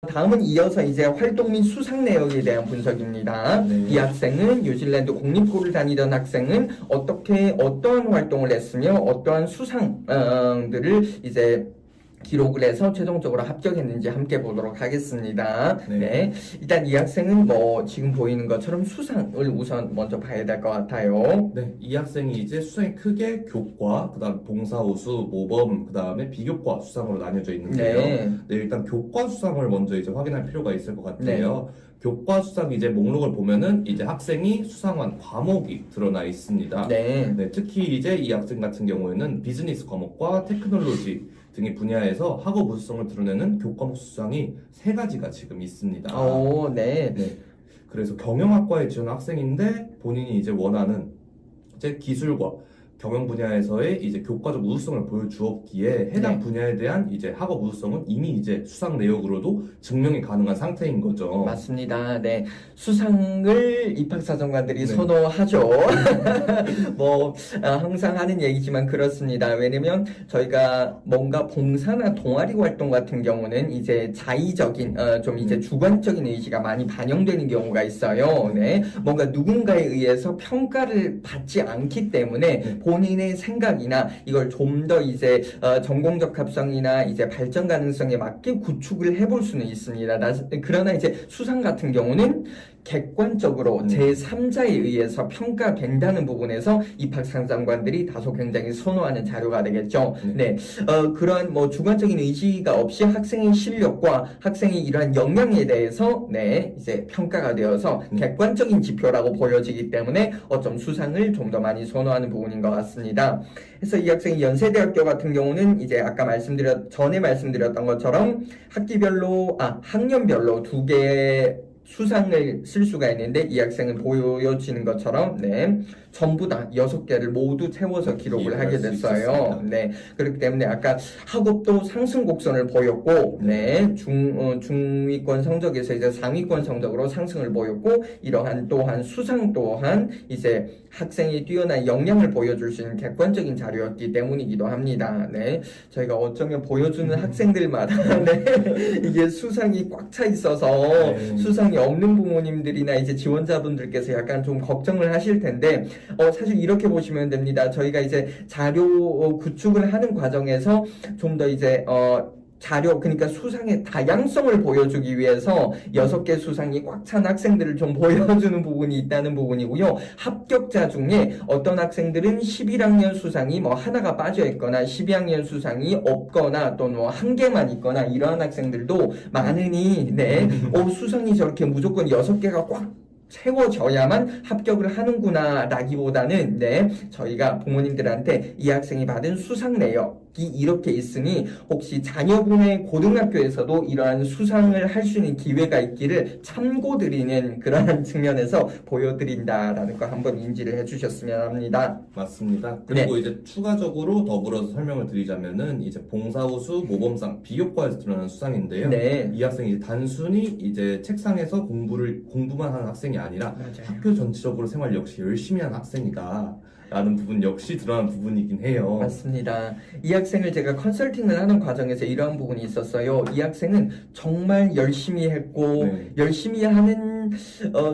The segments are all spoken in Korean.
다음은 이어서 이제 활동 및 수상 내역에 대한 분석입니다. 네. 이 학생은 뉴질랜드 공립고를 다니던 학생은 어떠한 활동을 했으며 어떠한 수상들을 이제 기록을 해서 최종적으로 합격했는지 함께 보도록 하겠습니다. 네. 일단 이 학생은 뭐 지금 보이는 것처럼 수상을 우선 먼저 봐야 될 것 같아요. 네, 이 학생이 이제 수상이 크게 교과, 그다음 동사호수, 모범, 그다음에 비교과 수상으로 나뉘어져 있는데요. 네. 네, 일단 교과 수상을 먼저 이제 확인할 필요가 있을 것 같아요. 교과 수상 이제 목록을 보면은 이제 학생이 수상한 과목이 드러나 있습니다. 네. 네, 특히 이제 이 학생 같은 경우에는 비즈니스 과목과 테크놀로지 등의 분야에서 학업 우수성을 드러내는 교과목 수상이 3가지가 지금 있습니다. 네. 네. 그래서 경영학과에 지원한 학생인데 본인이 이제 원하는 이제 기술과 경영 분야에서의 이제 교과적 우수성을 보여주었기에 해당 분야에 대한 이제 학업 우수성은 이미 이제 수상 내역으로도 증명이 가능한 상태인 거죠. 맞습니다. 네. 수상을 입학사정관들이 네. 선호하죠. 항상 하는 얘기지만 그렇습니다. 왜냐면 저희가 뭔가 봉사나 동아리 활동 같은 경우는 이제 자의적인, 좀 이제 주관적인 의지가 많이 반영되는 경우가 있어요. 네. 뭔가 누군가에 의해서 평가를 받지 않기 때문에 본인의 생각이나 이걸 좀 더 이제 전공적 합성이나 이제 발전 가능성에 맞게 구축을 해볼 수는 있습니다. 그러나 이제 수상 같은 경우는 객관적으로 제3자에 의해서 평가된다는 부분에서 입학상장관들이 다소 굉장히 선호하는 자료가 되겠죠. 네. 그러한 뭐 주관적인 의지가 없이 학생의 실력과 학생의 이러한 역량에 대해서 이제 평가가 되어서 객관적인 지표라고 보여지기 때문에 어쩜 수상을 좀 더 많이 선호하는 부분인 것 같습니다. 그래서 이 학생이 연세대학교 같은 경우는 이제 아까 전에 말씀드렸던 것처럼 학년별로 2개의 수상을 쓸 수가 있는데 이 학생은 보여지는 것처럼 전부 다 6개를 모두 채워서 기록을 하게 됐어요. 그렇기 때문에 아까 학업도 상승 곡선을 보였고 중위권 성적에서 이제 상위권 성적으로 상승을 보였고 이러한 또한 수상 또한 이제 학생이 뛰어난 역량을 보여줄 수 있는 객관적인 자료였기 때문이기도 합니다. 저희가 어쩌면 보여주는 학생들마다 이게 수상이 꽉 차 있어서 수상이 없는 부모님들이나 이제 지원자분들께서 약간 좀 걱정을 하실 텐데 사실 이렇게 보시면 됩니다. 저희가 이제 자료 구축을 하는 과정에서 좀 더 이제 그러니까 수상의 다양성을 보여주기 위해서 6개 수상이 꽉 찬 학생들을 좀 보여주는 부분이 있다는 부분이고요. 합격자 중에 어떤 학생들은 11학년 수상이 뭐 하나가 빠져 있거나 12학년 수상이 없거나 또는 뭐 1개만 있거나 이러한 학생들도 많으니 수상이 저렇게 무조건 6개가 꽉 채워져야만 합격을 하는구나 라기보다는 저희가 부모님들한테 이 학생이 받은 수상 내역이 이렇게 있으니 혹시 자녀분의 고등학교에서도 이러한 수상을 할 수 있는 기회가 있기를 참고드리는 그러한 측면에서 보여드린다라는 거 한번 인지를 해주셨으면 합니다. 맞습니다. 그리고 이제 추가적으로 더불어서 설명을 드리자면은 이제 봉사우수 모범상 비교과에서 드러나는 수상인데요. 이 학생이 이제 단순히 이제 책상에서 공부만 하는 학생이 아니라 학교 전체적으로 생활 역시 열심히 하는 학생이다 라는 부분 역시 드러나는 부분이긴 해요. 맞습니다. 이 학생을 제가 컨설팅을 하는 과정에서 이러한 부분이 있었어요. 이 학생은 정말 열심히 했고 열심히 하는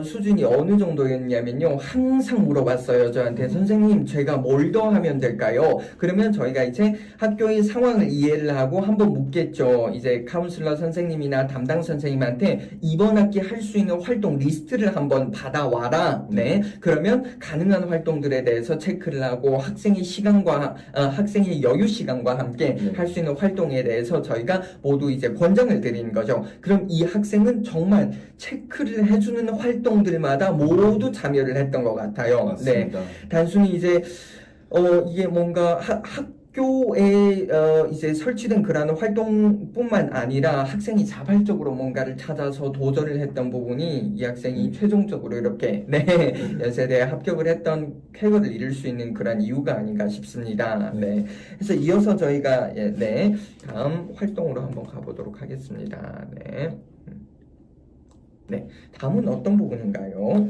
수준이 어느 정도였냐면요. 항상 물어봤어요. 저한테 선생님 제가 뭘 더 하면 될까요? 그러면 저희가 이제 학교의 상황을 이해를 하고 한번 묻겠죠. 이제 카운슬러 선생님이나 담당 선생님한테 이번 학기 할 수 있는 활동 리스트를 한번 받아와라. 그러면 가능한 활동들에 대해서 체크를 하고 학생의 시간과 학생의 여유 시간과 함께 할 수 있는 활동에 대해서 저희가 모두 이제 권장을 드리는 거죠. 그럼 이 학생은 정말 체크를 해주는 활동들마다 모두 참여를 했던 것 같아요. 맞습니다. 단순히 이제 이게 뭔가 학교에 이제 설치된 그러한 활동뿐만 아니라 학생이 자발적으로 뭔가를 찾아서 도전을 했던 부분이 이 학생이 최종적으로 이렇게 연세대에 합격을 했던 쾌거를 이룰 수 있는 그런 이유가 아닌가 싶습니다. 그래서 이어서 저희가 다음 활동으로 한번 가보도록 하겠습니다. 다음은 어떤 부분인가요?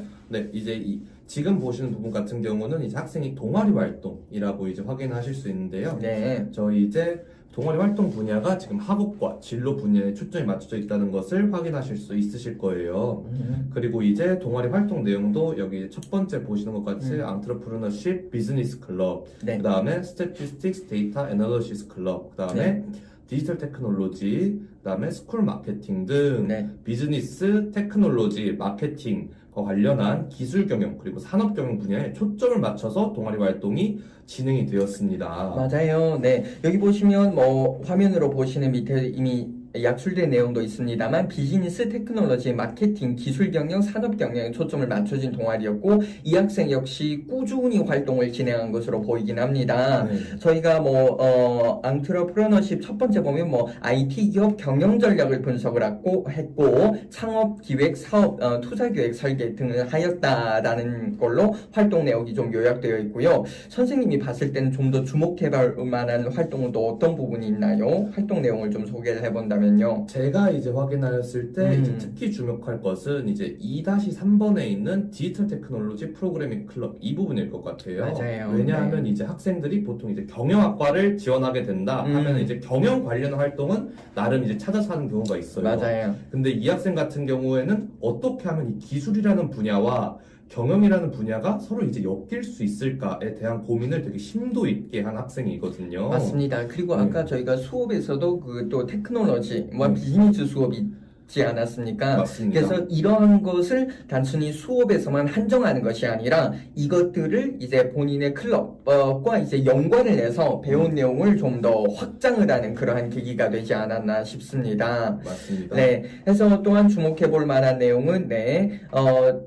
이제 지금 보시는 부분 같은 경우는 이제 학생이 동아리 활동이라고 이제 확인하실 수 있는데요. 네. 저희 이제 동아리 활동 분야가 지금 학업과 진로 분야에 초점이 맞춰져 있다는 것을 확인하실 수 있으실 거예요. 그리고 이제 동아리 활동 내용도 여기 첫 번째 보시는 것 같이 Entrepreneurship Business Club, 네. 그 다음에 Statistics Data Analysis Club, 그 다음에 디지털 테크놀로지, 그 다음에 스쿨 마케팅 등 네. 비즈니스, 테크놀로지, 마케팅과 관련한 기술 경영 그리고 산업 경영 분야에 초점을 맞춰서 동아리 활동이 진행이 되었습니다. 맞아요. 네. 여기 보시면 뭐 화면으로 보시는 밑에 이미 약술된 내용도 있습니다만 비즈니스, 테크놀로지, 마케팅, 기술 경영, 산업 경영에 초점을 맞춰진 동아리였고 이 학생 역시 꾸준히 활동을 진행한 것으로 보이긴 합니다. 네. 저희가 뭐 앙트러프러너십 첫 번째 보면 뭐 IT 기업 경영 전략을 분석을 했고 창업 기획, 사업 투자 계획 설계 등을 하였다라는 걸로 활동 내역이 좀 요약되어 있고요. 선생님이 봤을 때는 좀 더 주목해볼 만한 활동은 또 어떤 부분이 있나요? 활동 내용을 좀 소개를 해본다면요. 제가 이제 확인하였을 때 이제 특히 주목할 것은 이제 2-3번에 있는 디지털 테크놀로지 프로그래밍 클럽 이 부분일 것 같아요. 맞아요. 왜냐하면 네. 이제 학생들이 보통 이제 경영학과를 지원하게 된다 하면 이제 경영 관련 활동은 나름 이제 찾아서 하는 경우가 있어요. 맞아요. 근데 이 학생 같은 경우에는 어떻게 하면 이 기술이라는 분야와 경영이라는 분야가 서로 이제 엮일 수 있을까에 대한 고민을 되게 심도 있게 한 학생이거든요. 맞습니다. 그리고 아까 저희가 수업에서도 그 또 테크놀로지와 비즈니스 수업이 있지 않았습니까? 맞습니다. 그래서 이러한 것을 단순히 수업에서만 한정하는 것이 아니라 이것들을 이제 본인의 클럽과 이제 연관을 해서 배운 내용을 좀 더 확장을 하는 그러한 계기가 되지 않았나 싶습니다. 맞습니다. 네, 그래서 또한 주목해 볼 만한 내용은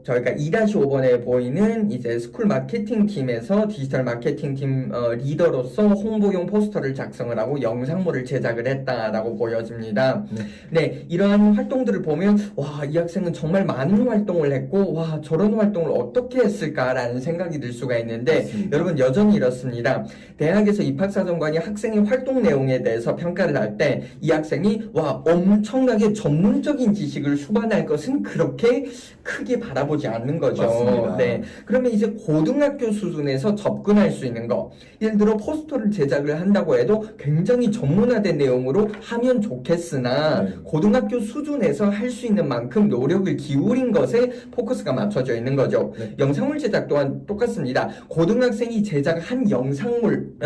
저희가 2-5번에 보이는 이제 스쿨 마케팅 팀에서 디지털 마케팅 팀 리더로서 홍보용 포스터를 작성을 하고 영상물을 제작을 했다라고 보여집니다. 네, 이러한 활동들을 보면 와, 이 학생은 정말 많은 활동을 했고 와, 저런 활동을 어떻게 했을까라는 생각이 들 수가 있는데 맞습니다. 여러분 여전히 이렇습니다. 대학에서 입학사정관이 학생의 활동 내용에 대해서 평가를 할 때 이 학생이 와, 엄청나게 전문적인 지식을 수반할 것은 그렇게 크게 바라보지 않는 거죠. 맞습니다. 네. 그러면 이제 고등학교 수준에서 접근할 수 있는 거. 예를 들어 포스터를 제작을 한다고 해도 굉장히 전문화된 내용으로 하면 좋겠으나 고등학교 수준에서 할 수 있는 만큼 노력을 기울인 것에 포커스가 맞춰져 있는 거죠. 영상물 제작 또한 똑같습니다. 고등학생이 제작한 영상물,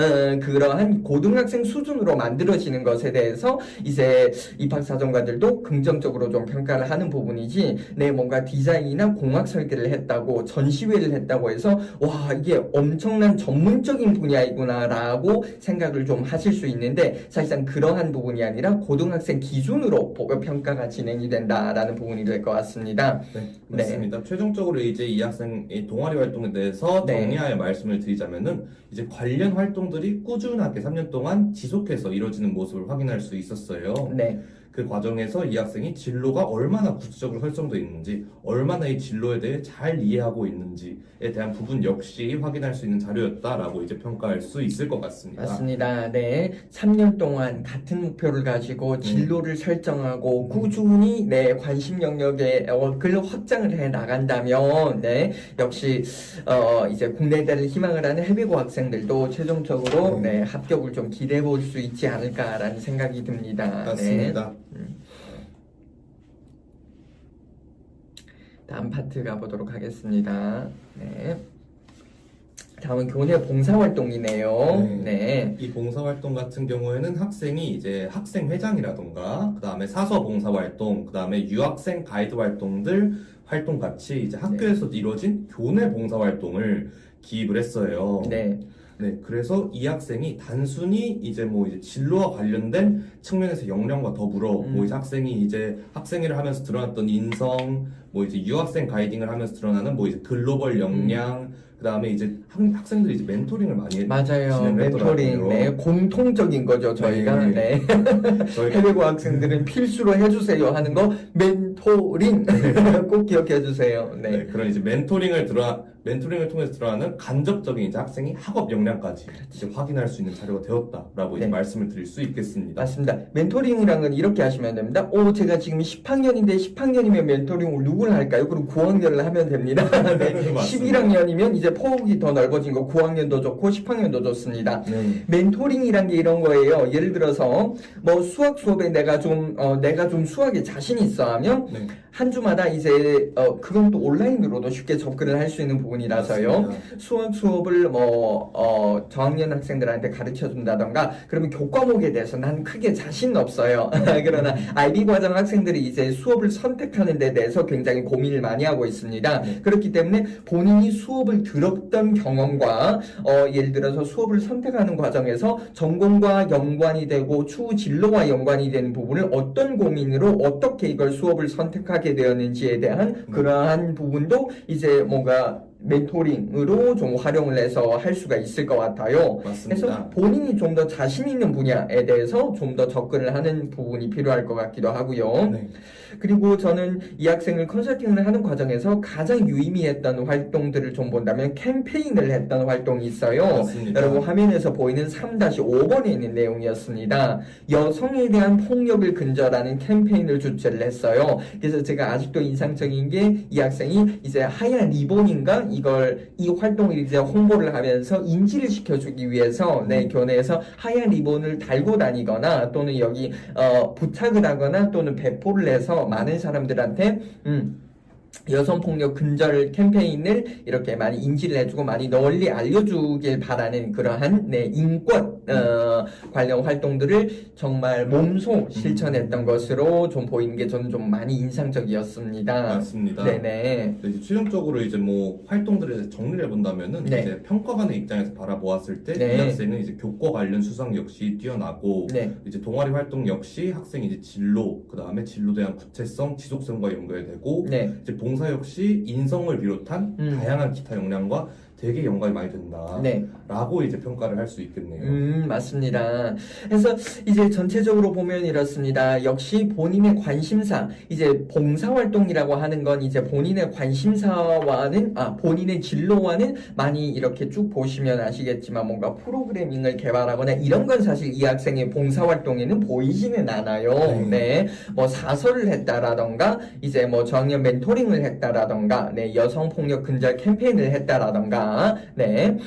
그러한 고등학생 수준으로 만들어지는 것에 대해서 이제 입학사정관들도 긍정적으로 좀 평가를 하는 부분이지, 뭔가 디자인이나 공학 설계를 했다고, 전시회를 했다고 해서, 와, 이게 엄청난 전문적인 분야이구나라고 생각을 좀 하실 수 있는데, 사실상 그러한 부분이 아니라 고등학생 기준으로 평가가 진행이 된다라는 부분이 될 것 같습니다. 네, 맞습니다. 최종적으로 이제 이 학생의 동아리 활동에 대해서 정리하여 말씀을 드리자면은 이제 관련 활동들이 꾸준하게 3년 동안 지속해서 이루어지는 모습을 확인할 수 있었어요. 네. 그 과정에서 이 학생이 진로가 얼마나 구체적으로 설정되어 있는지, 얼마나 이 진로에 대해 잘 이해하고 있는지에 대한 부분 역시 확인할 수 있는 자료였다라고 이제 평가할 수 있을 것 같습니다. 맞습니다. 네. 3년 동안 같은 목표를 가지고 진로를 설정하고 꾸준히 관심 영역에 그걸 확장을 해 나간다면 역시 이제 국내대를 희망을 하는 해외고 학생들도 최종적으로 합격을 좀 기대해 볼 수 있지 않을까라는 생각이 듭니다. 맞습니다. 다음 파트 가보도록 하겠습니다. 네. 다음은 교내 봉사활동이네요. 이 봉사활동 같은 경우에는 학생이 이제 학생회장이라던가, 그 다음에 사서 봉사활동, 그 다음에 유학생 가이드 활동들 활동 같이 이제 학교에서 이루어진 교내 봉사활동을 기입을 했어요. 네, 그래서 이 학생이 단순히 이제 진로와 관련된 측면에서 역량과 더불어 이제 학생이 이제 학생회를 하면서 드러났던 인성, 이제 유학생 가이딩을 하면서 드러나는 이제 글로벌 역량, 그 다음에 이제 학생들이 이제 멘토링을 많이 맞아요. 멘토링, 공통적인 거죠, 저희가. 저희가 해외고 학생들은 필수로 해주세요 하는 거, 멘토링. 꼭 기억해 주세요. 그런 이제 멘토링을 멘토링을 통해서 드러나는 간접적인 이제 학생이 학업 역량까지 이제 확인할 수 있는 자료가 되었다라고 이제 네. 말씀을 드릴 수 있겠습니다. 맞습니다. 멘토링이란 건 이렇게 하시면 됩니다. 제가 지금 10학년인데 10학년이면 멘토링을 누구를 할까요? 그럼 9학년을 하면 됩니다. 네. 11학년이면 이제 폭이 더 넓어진 거 9학년도 좋고 10학년도 좋습니다. 멘토링이란 게 이런 거예요. 예를 들어서 뭐 수학 수업에 내가 좀 수학에 자신 있어 하면 네. 한 주마다 이제 그건 또 온라인으로도 쉽게 접근을 할 수 있는 부분이라서요. 맞습니다. 수학 수업을 저학년 학생들한테 가르쳐 준다던가 그러면 교과목에 대해서 난 크게 자신 없어요. 그러나 IB 과정 학생들이 이제 수업을 선택하는 데 대해서 굉장히 고민을 많이 하고 있습니다. 그렇기 때문에 본인이 수업을 들었던 경험과 예를 들어서 수업을 선택하는 과정에서 전공과 연관이 되고 추후 진로와 연관이 되는 부분을 어떤 고민으로 어떻게 이걸 수업을 선택하게 되었는지에 대한 그러한 부분도 이제 뭔가 멘토링으로 좀 활용을 해서 할 수가 있을 것 같아요. 맞습니다. 그래서 본인이 좀 더 자신 있는 분야에 대해서 좀 더 접근을 하는 부분이 필요할 것 같기도 하고요. 네. 그리고 저는 이 학생을 컨설팅을 하는 과정에서 가장 유의미했던 활동들을 좀 본다면 캠페인을 했던 활동이 있어요. 맞습니다. 여러분 화면에서 보이는 3-5번에 있는 내용이었습니다. 여성에 대한 폭력을 근절하는 캠페인을 주최를 했어요. 그래서 제가 아직도 인상적인 게 이 학생이 이제 하얀 리본인가 이 활동을 이제 홍보를 하면서 인지를 시켜주기 위해서 교내에서 하얀 리본을 달고 다니거나 또는 여기 부착을 하거나 또는 배포를 해서 많은 사람들한테 여성폭력 근절 캠페인을 이렇게 많이 인지를 해주고 많이 널리 알려주길 바라는 그러한 인권 관련 활동들을 정말 몸소 실천했던 것으로 좀 보이는 게 저는 좀 많이 인상적이었습니다. 맞습니다. 네네. 이제 최종적으로 이제 뭐 활동들을 정리를 해본다면은 네. 이제 평가관의 입장에서 바라보았을 때 이 네. 학생은 이제 교과 관련 수상 역시 뛰어나고 네. 이제 동아리 활동 역시 학생이 이제 진로 그 다음에 진로 대한 구체성, 지속성과 연결되고 네. 이제 봉사 역시 인성을 비롯한 다양한 기타 역량과 되게 연관이 많이 된다. 네. 라고 이제 평가를 할 수 있겠네요. 맞습니다. 그래서 이제 전체적으로 보면 이렇습니다. 역시 본인의 관심사, 이제 봉사활동이라고 하는 건 이제 본인의 관심사와는, 본인의 진로와는 많이 이렇게 쭉 보시면 아시겠지만 뭔가 프로그래밍을 개발하거나 이런 건 사실 이 학생의 봉사활동에는 보이지는 않아요. 네. 뭐 사설을 했다라던가, 이제 뭐 저학년 멘토링을 했다라던가, 여성폭력 근절 캠페인을 했다라던가, 네.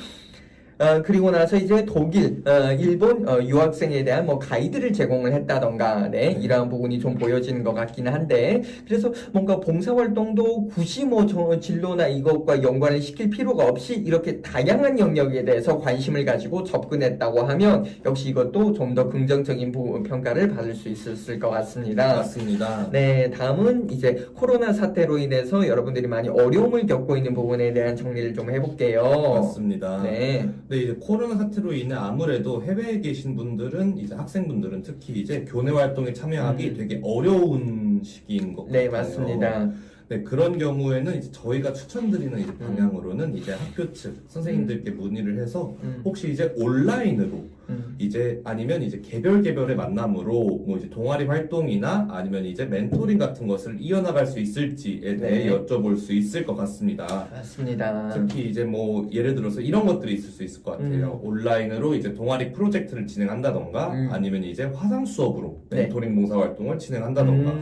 그리고 나서 이제 독일, 일본 유학생에 대한 뭐 가이드를 제공을 했다던가, 이러한 부분이 좀 보여지는 것 같기는 한데, 그래서 뭔가 봉사활동도 굳이 뭐 진로나 이것과 연관을 시킬 필요가 없이 이렇게 다양한 영역에 대해서 관심을 가지고 접근했다고 하면 역시 이것도 좀 더 긍정적인 평가를 받을 수 있었을 것 같습니다. 맞습니다. 네, 다음은 이제 코로나 사태로 인해서 여러분들이 많이 어려움을 겪고 있는 부분에 대한 정리를 좀 해볼게요. 맞습니다. 네. 네, 이제 코로나 사태로 인해 아무래도 해외에 계신 분들은 이제 학생분들은 특히 이제 교내 활동에 참여하기 되게 어려운 시기인 것 같아요. 네, 맞습니다. 네, 그런 경우에는 이제 저희가 추천드리는 이제 방향으로는 이제 학교 측 선생님들께 문의를 해서 혹시 이제 온라인으로 이제 아니면 이제 개별의 만남으로 뭐 이제 동아리 활동이나 아니면 이제 멘토링 같은 것을 이어나갈 수 있을지에 대해 여쭤볼 수 있을 것 같습니다. 맞습니다. 특히 이제 뭐 예를 들어서 이런 것들이 있을 수 있을 것 같아요. 온라인으로 이제 동아리 프로젝트를 진행한다던가 아니면 이제 화상 수업으로 멘토링 봉사 활동을 진행한다던가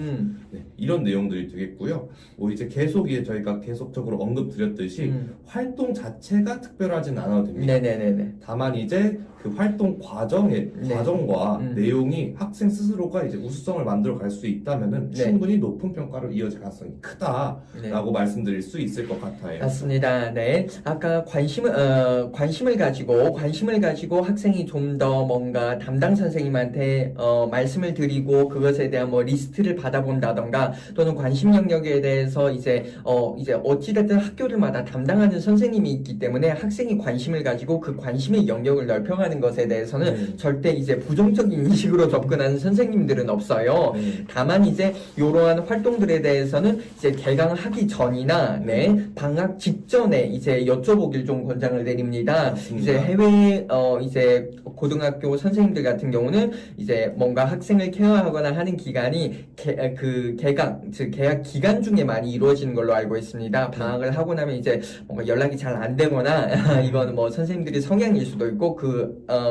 이런 내용들이 되겠고요. 뭐 이제 저희가 계속적으로 언급드렸듯이 활동 자체가 특별하진 않아도 됩니다. 네네네네. 다만 이제 그 활동 과정과 내용이 학생 스스로가 이제 우수성을 만들어 갈 수 있다면은 충분히 높은 평가로 이어질 가능성이 크다라고 말씀드릴 수 있을 것 같아요. 맞습니다. 네. 아까 관심을 가지고 학생이 좀 더 뭔가 담당 선생님한테 말씀을 드리고 그것에 대한 뭐 리스트를 받아본다던가 또는 관심 영역에 대해서 이제 어찌됐든 학교들마다 담당하는 선생님이 있기 때문에 학생이 관심을 가지고 그 관심의 영역을 넓혀가는 활동하는 것에 대해서는 절대 이제 부정적인 인식으로 접근하는 선생님들은 없어요. 다만 이제 이러한 활동들에 대해서는 이제 개강하기 전이나 방학 직전에 이제 여쭤보길 좀 권장을 드립니다. 맞습니다. 이제 해외 이제 고등학교 선생님들 같은 경우는 이제 뭔가 학생을 케어하거나 하는 기간이 개강 즉 개학 기간 중에 많이 이루어지는 걸로 알고 있습니다. 방학을 하고 나면 이제 뭔가 연락이 잘 안 되거나 이거는 뭐 선생님들이 성향일 수도 있고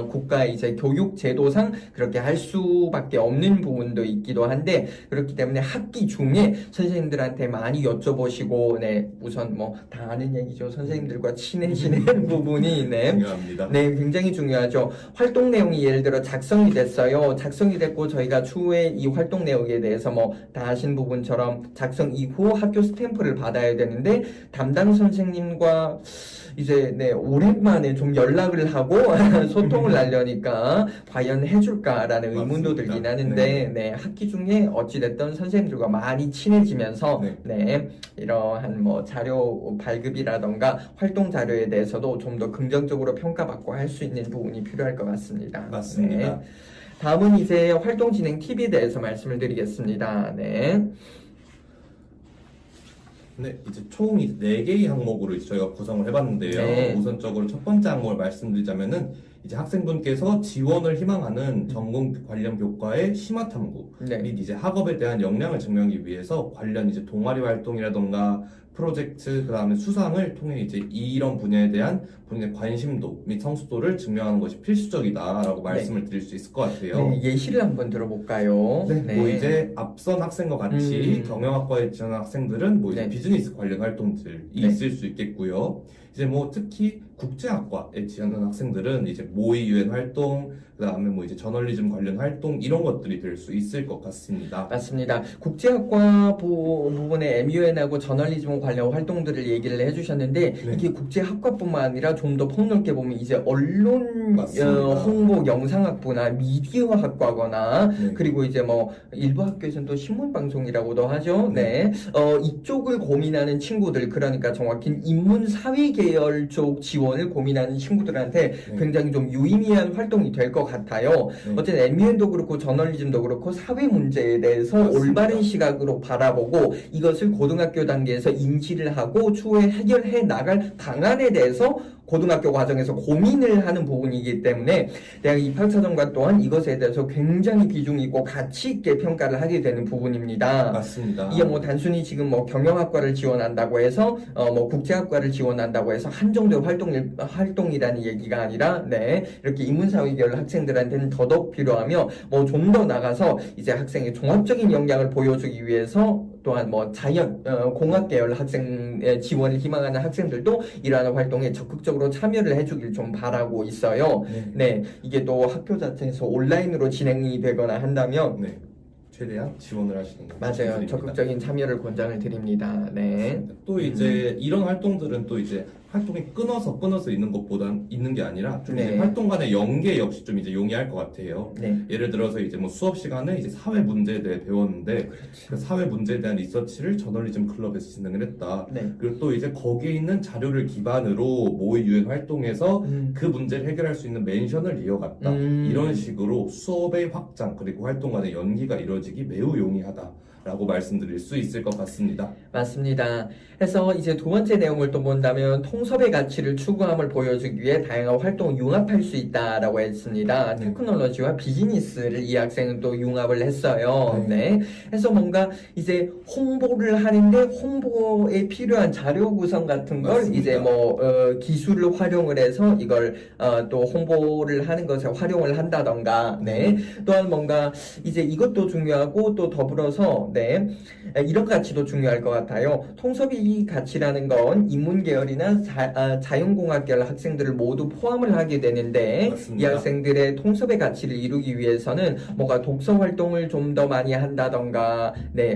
국가의 이제 교육 제도상 그렇게 할 수밖에 없는 부분도 있기도 한데, 그렇기 때문에 학기 중에 선생님들한테 많이 여쭤보시고 우선 뭐 다 아는 얘기죠. 선생님들과 친해지는 부분이 중요합니다. 굉장히 중요하죠. 활동 내용이 예를 들어 작성이 됐어요. 작성이 됐고 저희가 추후에 이 활동 내용에 대해서 뭐 다 아신 부분처럼 작성 이후 학교 스탬프를 받아야 되는데, 담당 선생님과 이제 오랜만에 좀 연락을 하고 소통을 하려니까 과연 해줄까라는 의문도 들긴 하는데 학기 중에 어찌됐든 선생님들과 많이 친해지면서 이러한 뭐 자료 발급이라던가 활동 자료에 대해서도 좀 더 긍정적으로 평가받고 할 수 있는 부분이 필요할 것 같습니다. 맞습니다. 다음은 이제 활동 진행 팁에 대해서 말씀을 드리겠습니다. 이제 총 4개의 항목으로 이제 저희가 구성을 해봤는데요. 우선적으로 첫 번째 항목을 말씀드리자면은 이제 학생분께서 지원을 희망하는 전공 관련 교과의 심화 탐구 및 이제 학업에 대한 역량을 증명하기 위해서 관련 이제 동아리 활동이라던가 프로젝트, 그 다음에 수상을 통해 이제 이런 분야에 대한 본인의 관심도 및 성숙도를 증명하는 것이 필수적이다라고 말씀을 드릴 수 있을 것 같아요. 예시를 한번 들어볼까요? 뭐 이제 앞선 학생과 같이 경영학과에 지원한 학생들은 뭐 이제 비즈니스 관련 활동들이 있을 수 있겠고요. 이제 뭐 특히 국제학과에 지원한 학생들은 이제 모의 유엔 활동, 그 다음에 뭐 이제 저널리즘 관련 활동 이런 것들이 될 수 있을 것 같습니다. 맞습니다. 국제학과 부분에 MUN하고 저널리즘 관련 활동들을 얘기를 해주셨는데 이게 국제학과뿐만 아니라 좀 더 폭넓게 보면 이제 언론 홍보 영상학부나 미디어학과거나 그리고 이제 뭐 일부 학교에서는 또 신문방송이라고도 하죠. 이쪽을 고민하는 친구들, 그러니까 정확히 인문사회 계열 쪽 지원을 고민하는 친구들한테 굉장히 좀 유의미한 활동이 될 것 같아요. 어쨌든 MUN도 그렇고 저널리즘도 그렇고 사회 문제에 대해서 올바른 시각으로 바라보고 이것을 고등학교 단계에서 인지를 하고 추후에 해결해 나갈 방안에 대해서 고등학교 과정에서 고민을 하는 부분이기 때문에 대학 입학사정관 또한 이것에 대해서 굉장히 비중 있고 가치 있게 평가를 하게 되는 부분입니다. 맞습니다. 이게 뭐 단순히 지금 뭐 경영학과를 지원한다고 해서 뭐 국제학과를 지원한다고 해서 한정된 활동이라는 얘기가 아니라 이렇게 인문사회 계열 학생들한테는 더더욱 필요하며 뭐 좀 더 나가서 이제 학생의 종합적인 역량을 보여주기 위해서 또한 뭐 공학 계열 학생 지원을 희망하는 학생들도 이러한 활동에 적극적으로 참여를 해주길 좀 바라고 있어요. 이게 또 학교 자체에서 온라인으로 진행이 되거나 한다면 최대한 지원을 하시는 거 맞아요. 드립니다. 적극적인 참여를 권장을 드립니다. 또 이제 이런 활동들은 또 이제 활동이 끊어서 있는 게 아니라 좀 이제 활동 간의 연계 역시 좀 이제 용이할 것 같아요. 예를 들어서 이제 뭐 수업 시간에 이제 사회 문제에 대해 배웠는데 그 사회 문제에 대한 리서치를 저널리즘 클럽에서 진행을 했다. 그리고 또 이제 거기에 있는 자료를 기반으로 모의 유엔 활동에서 그 문제를 해결할 수 있는 멘션을 이어갔다. 이런 식으로 수업의 확장 그리고 활동 간의 연기가 이루어지기 매우 용이하다. 라고 말씀드릴 수 있을 것 같습니다. 맞습니다. 해서 이제 두 번째 내용을 또 본다면 통섭의 가치를 추구함을 보여주기 위해 다양한 활동을 융합할 수 있다라고 했습니다. 테크놀로지와 비즈니스를 이 학생은 또 융합을 했어요. 해서 뭔가 이제 홍보를 하는데 홍보에 필요한 자료 구성 같은 걸 맞습니다. 이제 뭐 기술을 활용을 해서 이걸 또 홍보를 하는 것에 활용을 한다던가 또한 뭔가 이제 이것도 중요하고 또 더불어서 이런 가치도 중요할 것 같아요. 통섭이 가치라는 건 인문계열이나 자연공학 계열 학생들을 모두 포함을 하게 되는데 맞습니다. 이 학생들의 통섭의 가치를 이루기 위해서는 뭔가 독서 활동을 좀 더 많이 한다던가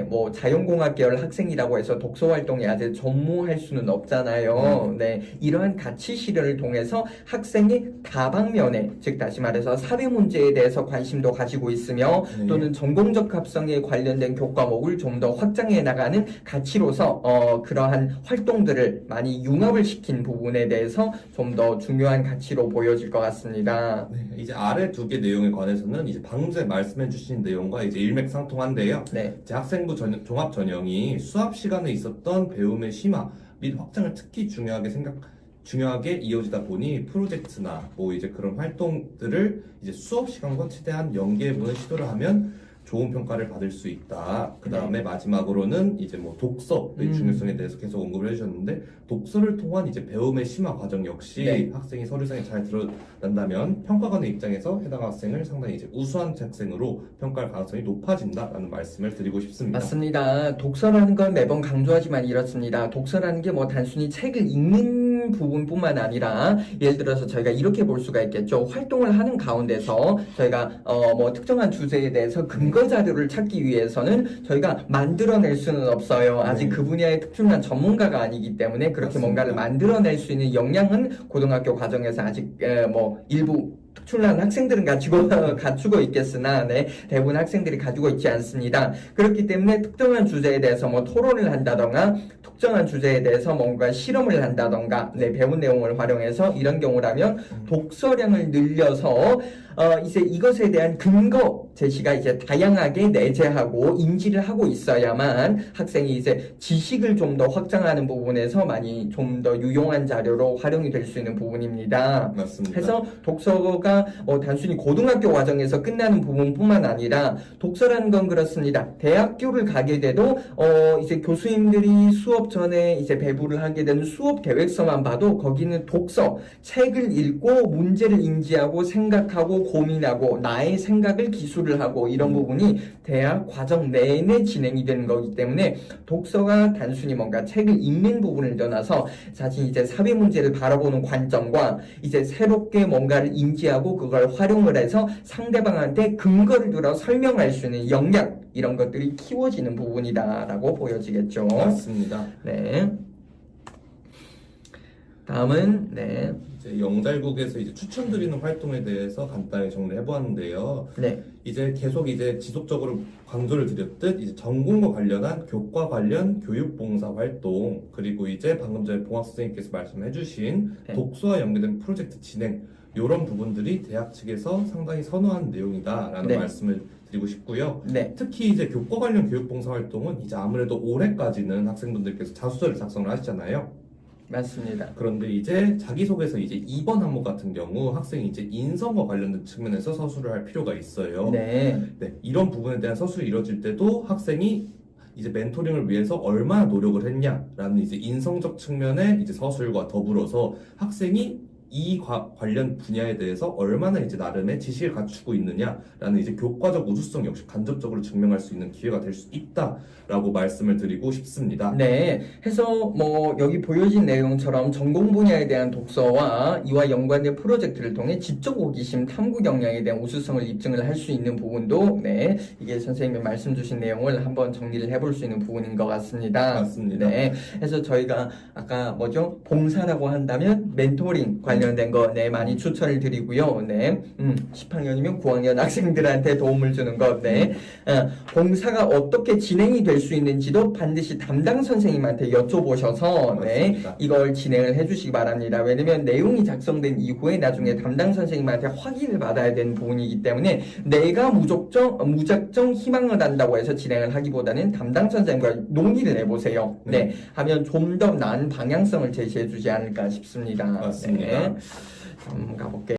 뭐 자연공학 계열 학생이라고 해서 독서 활동에 아주 전무할 수는 없잖아요. 이러한 가치 실현을 통해서 학생이 다방면에 즉 다시 말해서 사회 문제에 대해서 관심도 가지고 있으며 또는 전공적 합성에 관련된 교과목을 좀 더 확장해 나가는 가치로서 그러한 활동들을 많이 융합을 시켜 확보시킨 부분에 대해서 좀 더 중요한 가치로 보여질 것 같습니다. 네, 이제 아래 두 개 내용에 관해서는 이제 방금 전에 말씀해 주신 내용과 이제 일맥상통한데요. 네. 이제 학생부 종합 전형이 수업 시간에 있었던 배움의 심화 및 확장을 특히 중요하게 이어지다 보니 프로젝트나 뭐 이제 그런 활동들을 이제 수업 시간과 최대한 연계해보는 시도를 하면 좋은 평가를 받을 수 있다. 그 다음에 마지막으로는 이제 뭐 독서의 중요성에 대해서 계속 언급을 해주셨는데, 독서를 통한 이제 배움의 심화 과정 역시 학생이 서류상에 잘 드러난다면 평가관의 입장에서 해당 학생을 상당히 이제 우수한 학생으로 평가할 가능성이 높아진다라는 말씀을 드리고 싶습니다. 맞습니다. 독서라는 건 매번 강조하지만 이렇습니다. 독서라는 게 뭐 단순히 책을 읽는 부분뿐만 아니라, 예를 들어서 저희가 이렇게 볼 수가 있겠죠. 활동을 하는 가운데서 저희가 뭐 특정한 주제에 대해서 근거 자료를 찾기 위해서는 저희가 만들어낼 수는 없어요. 아직 그 분야의 특출난 전문가가 아니기 때문에 그렇게 맞습니다. 뭔가를 만들어낼 수 있는 역량은 고등학교 과정에서 아직 뭐 일부 특출난 학생들은 갖추고 있겠으나, 대부분 학생들이 가지고 있지 않습니다. 그렇기 때문에 특정한 주제에 대해서 뭐 토론을 한다던가, 특정한 주제에 대해서 뭔가 실험을 한다던가, 배운 내용을 활용해서 이런 경우라면 독서량을 늘려서 이제 이것에 대한 근거 제시가 이제 다양하게 내재하고 인지를 하고 있어야만 학생이 이제 지식을 좀 더 확장하는 부분에서 많이 좀 더 유용한 자료로 활용이 될 수 있는 부분입니다. 맞습니다. 그래서 독서가 단순히 고등학교 과정에서 끝나는 부분뿐만 아니라, 독서라는 건 그렇습니다. 대학교를 가게 돼도 이제 교수님들이 수업 전에 이제 배부를 하게 되는 수업 계획서만 봐도 거기는 독서, 책을 읽고 문제를 인지하고 생각하고 고민하고 나의 생각을 기술을 하고 이런 부분이 대학 과정 내내 진행이 되는 거기 때문에, 독서가 단순히 뭔가 책을 읽는 부분을 떠나서 자신 이제 사회 문제를 바라보는 관점과 이제 새롭게 뭔가를 인지하고 그걸 활용을 해서 상대방한테 근거를 들어 설명할 수 있는 역량, 이런 것들이 키워지는 부분이다라고 보여지겠죠. 맞습니다. 네. 다음은 이제 영달국에서 이제 추천드리는 활동에 대해서 간단히 정리해 보았는데요. 이제 계속 이제 지속적으로 강조를 드렸듯 이제 전공과 관련한 교과 관련 교육봉사 활동, 그리고 이제 방금 전에 봉학 선생님께서 말씀해 주신 독서와 연계된 프로젝트 진행, 이런 부분들이 대학 측에서 상당히 선호하는 내용이다라는 말씀을 드리고 싶고요. 특히 이제 교과 관련 교육봉사 활동은 이제 아무래도 올해까지는 학생분들께서 자소서를 작성을 하시잖아요. 맞습니다. 그런데 이제 자기소개서 이제 2번 항목 같은 경우 학생이 이제 인성과 관련된 측면에서 서술을 할 필요가 있어요. 이런 부분에 대한 서술이 이루어질 때도 학생이 이제 멘토링을 위해서 얼마나 노력을 했냐라는 이제 인성적 측면의 이제 서술과 더불어서 학생이 이 관련 분야에 대해서 얼마나 이제 나름의 지식을 갖추고 있느냐라는 이제 교과적 우수성 역시 간접적으로 증명할 수 있는 기회가 될 수 있다라고 말씀을 드리고 싶습니다. 해서 뭐 여기 보여진 내용처럼 전공 분야에 대한 독서와 이와 연관된 프로젝트를 통해 지적 호기심, 탐구 역량에 대한 우수성을 입증을 할 수 있는 부분도 이게 선생님이 말씀 주신 내용을 한번 정리를 해볼 수 있는 부분인 것 같습니다. 맞습니다. 해서 저희가 아까 봉사라고 한다면 멘토링 관련된 거 많이 추천을 드리고요. 10학년이면 9학년 학생들한테 도움을 주는 것. 봉사가 어떻게 진행이 될 수 있는지도 반드시 담당 선생님한테 여쭤보셔서 이걸 진행을 해주시기 바랍니다. 왜냐면 내용이 작성된 이후에 나중에 담당 선생님한테 확인을 받아야 되는 부분이기 때문에 내가 무작정 희망을 한다고 해서 진행을 하기보다는 담당 선생님과 논의를 해보세요. 하면 좀 더 나은 방향성을 제시해 주지 않을까 싶습니다. 맞습니다. 가볼게요.